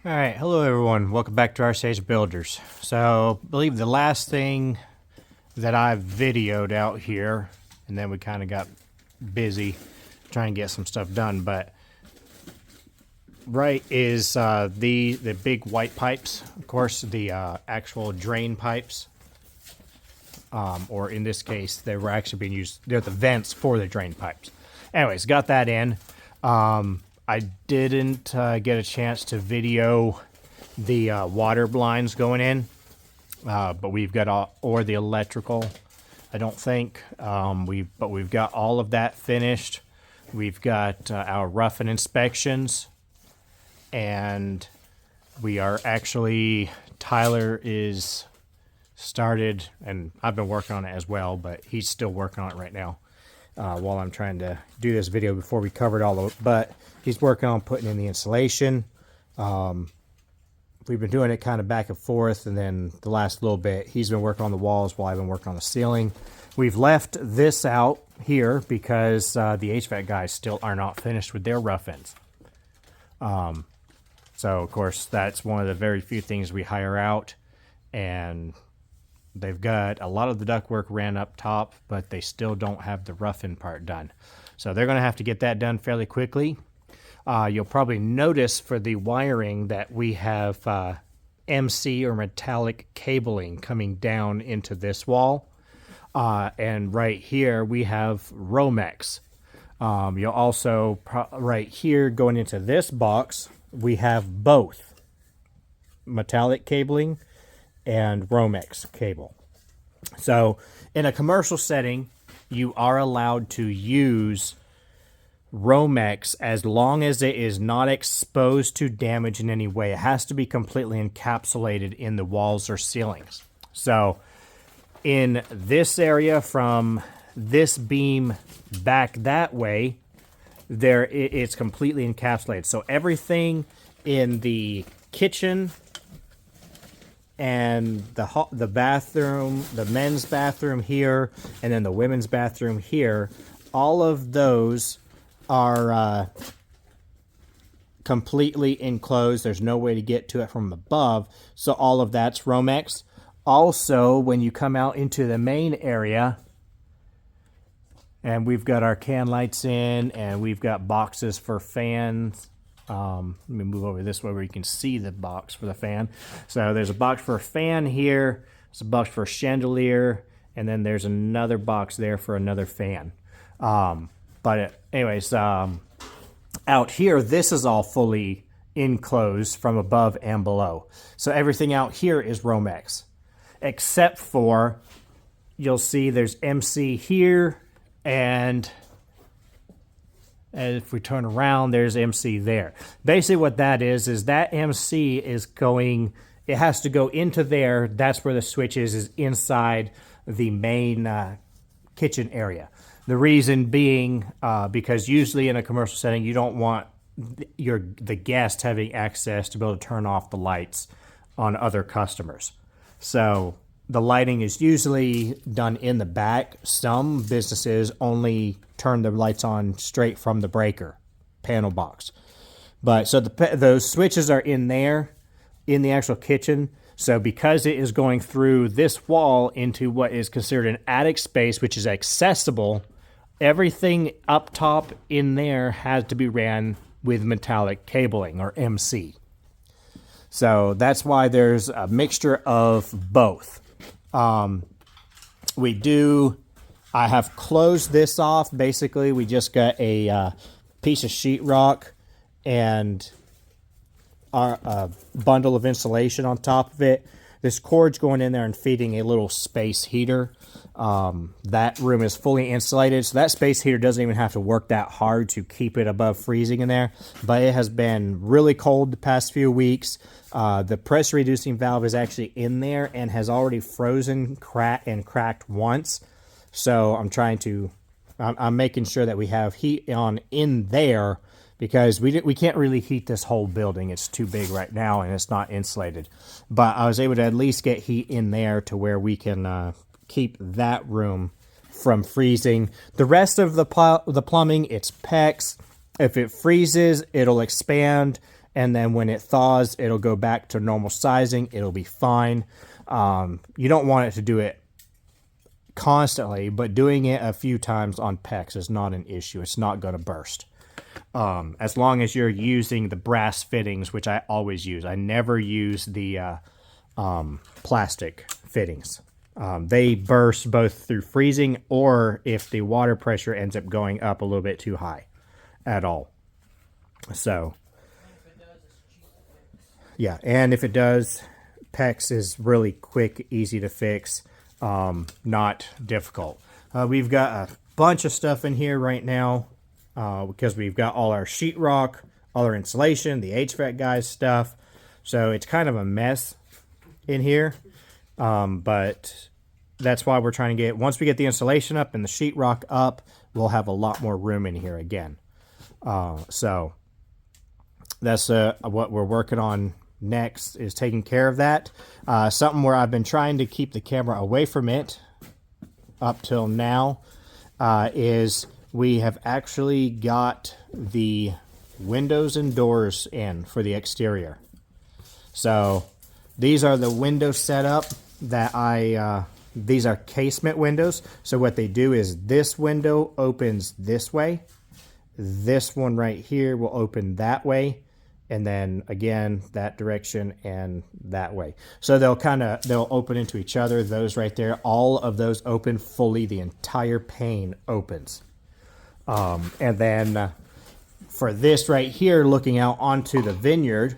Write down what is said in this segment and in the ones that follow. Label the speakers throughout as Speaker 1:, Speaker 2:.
Speaker 1: All right, hello everyone. Welcome back to our Sage Builders. So, I believe the last thing that I've videoed out here, and then we kind of got busy trying to get some stuff done. But right is the big white pipes, of course, the actual drain pipes, or in this case, they were actually being used. They're the vents for the drain pipes. Anyways, got that in. I didn't get a chance to video the water blinds going in, but we've got all, or the electrical. I don't think we've got all of that finished. We've got our rough-in inspections, and we are actually, Tyler is started, and I've been working on it as well, but he's still working on it right now. While I'm trying to do this video before we covered all of it. But he's working on putting in the insulation. We've been doing it kind of back and forth, and then the last little bit, he's been working on the walls while I've been working on the ceiling. We've left this out here because the HVAC guys still are not finished with their rough-ins. So, of course, that's one of the very few things we hire out, and they've got a lot of the ductwork ran up top, but they still don't have the rough-in part done. So they're going to have to get that done fairly quickly. You'll probably notice for the wiring that we have MC or metallic cabling coming down into this wall. And right here we have Romex. You'll also, right here going into this box, we have both metallic cabling and Romex cable. So in a commercial setting, you are allowed to use Romex as long as it is not exposed to damage in any way. It has to be completely encapsulated in the walls or ceilings. So in this area, from this beam back that way, it's completely encapsulated. So everything in the kitchen and the bathroom, the men's bathroom here, and then the women's bathroom here, all of those are completely enclosed. There's no way to get to it from above, so all of that's Romex. Also, when you come out into the main area, and we've got our can lights in, and we've got boxes for fans. Let me move over this way where you can see the box for the fan. So there's a box for a fan here, there's a box for a chandelier, and then there's another box there for another fan. Anyways, out here, this is all fully enclosed from above and below. So everything out here is Romex, except for, you'll see there's MC here, and if we turn around, there's MC there. Basically what that is that MC is going, it has to go into there. That's where the switch is inside the main kitchen area. The reason being, because usually in a commercial setting, you don't want the guest having access to be able to turn off the lights on other customers. So the lighting is usually done in the back. Some businesses only turn the lights on straight from the breaker panel box. But so those switches are in there, in the actual kitchen. So because it is going through this wall into what is considered an attic space, which is accessible, everything up top in there has to be ran with metallic cabling, or MC. So that's why there's a mixture of both. I have closed this off. Basically, we just got a piece of sheetrock and our bundle of insulation on top of it. This cord's going in there and feeding a little space heater. That room is fully insulated, so that space heater doesn't even have to work that hard to keep it above freezing in there. But it has been really cold the past few weeks. The pressure reducing valve is actually in there and has already frozen, cracked once. So I'm making sure that we have heat on in there, because we can't really heat this whole building. It's too big right now and it's not insulated. But I was able to at least get heat in there to where we can keep that room from freezing. The rest of the plumbing, it's PEX. If it freezes, it'll expand and then when it thaws, it'll go back to normal sizing. It'll be fine. You don't want it to do it constantly, but doing it a few times on PEX is not an issue. It's not going to burst. As long as you're using the brass fittings, which I always use. I never use the plastic fittings. They burst both through freezing or if the water pressure ends up going up a little bit too high at all. So, yeah, and if it does, PEX is really quick, easy to fix, not difficult. We've got a bunch of stuff in here right now because we've got all our sheetrock, all our insulation, the HVAC guys stuff. So it's kind of a mess in here, but that's why we're trying to get, once we get the insulation up and the sheetrock up, we'll have a lot more room in here again. So that's what we're working on next, is taking care of that. Something where I've been trying to keep the camera away from it up till now is we have actually got the windows and doors in for the exterior. So these are the window setup that these are casement windows. So what they do is this window opens this way. This one right here will open that way. And then again, that direction and that way. So they'll open into each other. Those right there, all of those open fully. The entire pane opens. And then for this right here, looking out onto the vineyard,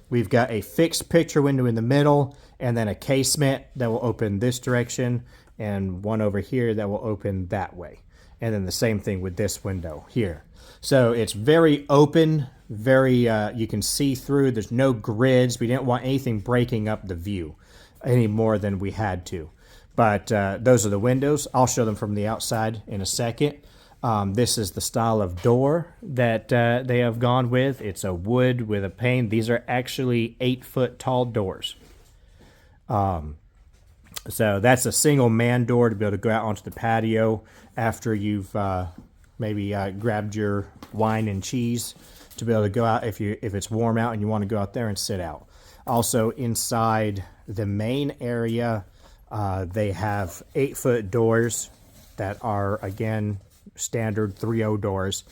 Speaker 1: we've got a fixed picture window in the middle and then a casement that will open this direction and one over here that will open that way. And then the same thing with this window here. So it's very open, very, you can see through. There's no grids. We didn't want anything breaking up the view any more than we had to. But those are the windows. I'll show them from the outside in a second. This is the style of door that they have gone with. It's a wood with a pane. These are actually 8-foot tall doors. So that's a single man door to be able to go out onto the patio after you've maybe grabbed your wine and cheese, to be able to go out if it's warm out and you want to go out there and sit out. Also inside the main area, they have 8-foot doors that are, again, standard 3.0 doors.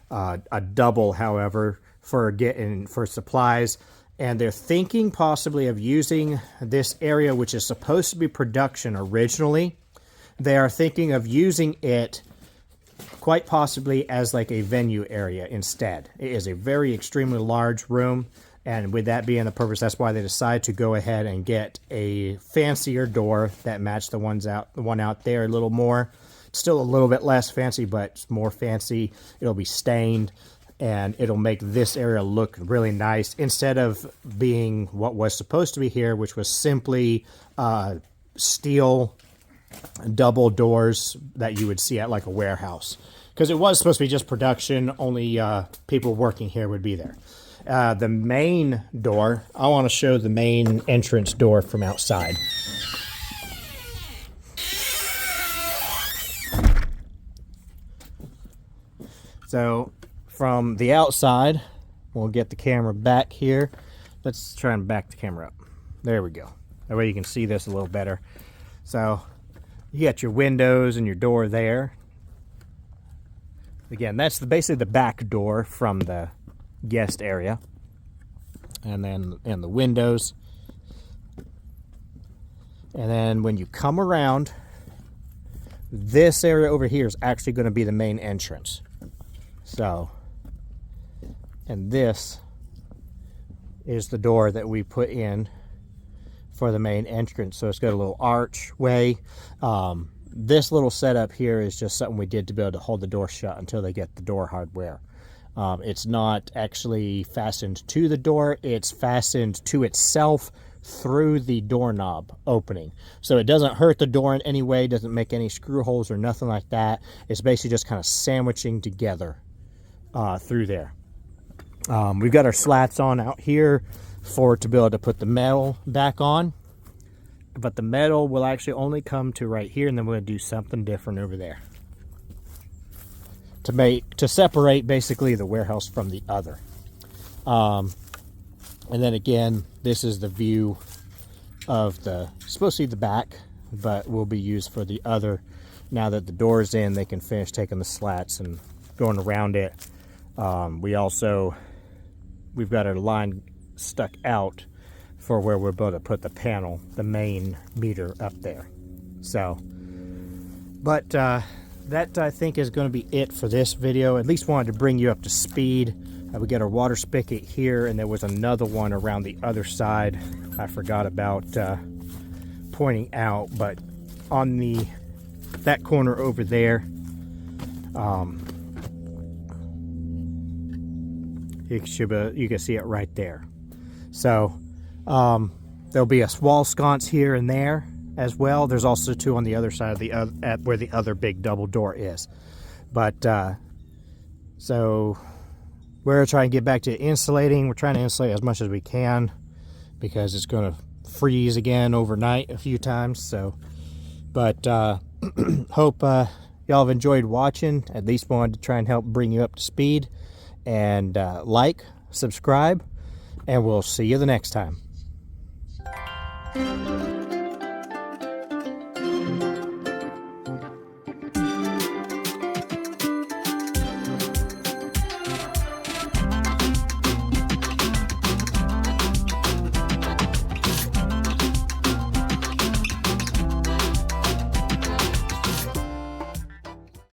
Speaker 1: A double, however, for supplies. And they're thinking possibly of using this area, which is supposed to be production originally. They are thinking of using it quite possibly as like a venue area instead. It is a very extremely large room, and with that being the purpose, that's why they decided to go ahead and get a fancier door that matched the one out there a little more. It's still a little bit less fancy, but it's more fancy. It'll be stained, and it'll make this area look really nice instead of being what was supposed to be here, which was simply steel double doors that you would see at like a warehouse. Because it was supposed to be just production, only people working here would be there. The main door, I want to show the main entrance door from outside. So from the outside, we'll get the camera back here. Let's try and back the camera up. There we go. That way you can see this a little better. So you got your windows and your door there. Again, that's basically the back door from the guest area. And then the windows. And then when you come around, this area over here is actually going to be the main entrance. So, and this is the door that we put in for the main entrance. So it's got a little archway. This little setup here is just something we did to be able to hold the door shut until they get the door hardware. It's not actually fastened to the door. It's fastened to itself through the doorknob opening. So it doesn't hurt the door in any way, doesn't make any screw holes or nothing like that. It's basically just kind of sandwiching together through there. We've got our slats on out here to be able to put the metal back on. But the metal will actually only come to right here, and then we're going to do something different over there to separate basically the warehouse from the other. And then again, this is the view of supposed to be the back, but will be used for the other. Now that the door's in, they can finish taking the slats and going around it. We've got a line stuck out for where we're about to put the panel, the main meter up there. So, but that I think is going to be it for this video. At least wanted to bring you up to speed. We got our water spigot here, and there was another one around the other side I forgot about pointing out, but on that corner over there, you can see it right there. So there'll be a wall sconce here and there as well. There's also two on the other side of at where the other big double door is. But so we're trying to get back to insulating. We're trying to insulate as much as we can because it's going to freeze again overnight a few times. So, but hope y'all have enjoyed watching. At least wanted to try and help bring you up to speed. And like, subscribe, and we'll see you the next time.